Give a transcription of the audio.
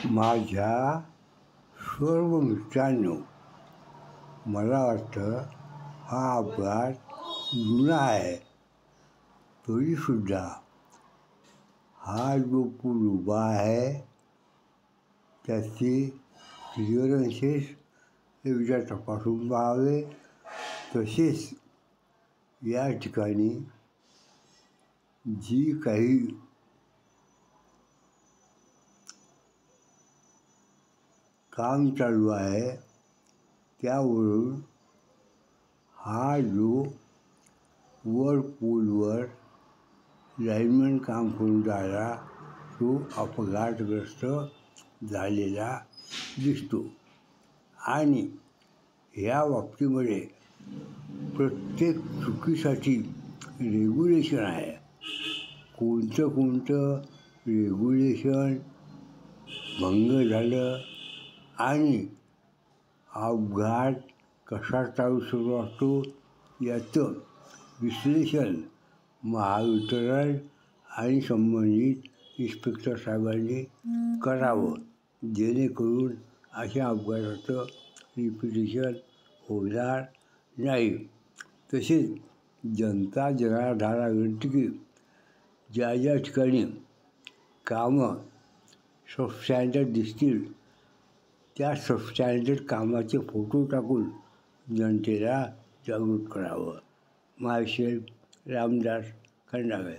माझ्या सर्व मित्रांनो, मला वाटतं हा अपघात जुना आहे. तरीसुद्धा हा जो पूल उभा आहे त्याचे क्लिअरन्सेस एकदा तपासून पाहावे. तसेच या ठिकाणी जी काही काम चालू आहे त्यावरून हा जो वर पूलवर लाईनमॅन काम करून राहिला तो अपघातग्रस्त झालेला दिसतो. आणि ह्या बाबतीमध्ये प्रत्येक चुकीसाठी रेग्युलेशन आहे. कोणतं रेग्युलेशन भंग झालं आणि अपघात कसा सुरू असतो याचं विश्लेषण महावितरण आणि संबंधित इन्स्पेक्टर साहेबांनी करावं, जेणेकरून अशा अपघाताचं रिपिटेशन होणार नाही. तसेच जनता जनार्दनाला विनंती की ज्या ठिकाणी कामं सबस्टँडर्ड दिसतील त्या सबस्टँडर्ड कामाचे फोटो टाकून जनतेला जागृत करावं. माहेश्वर रामदास खंडागळे.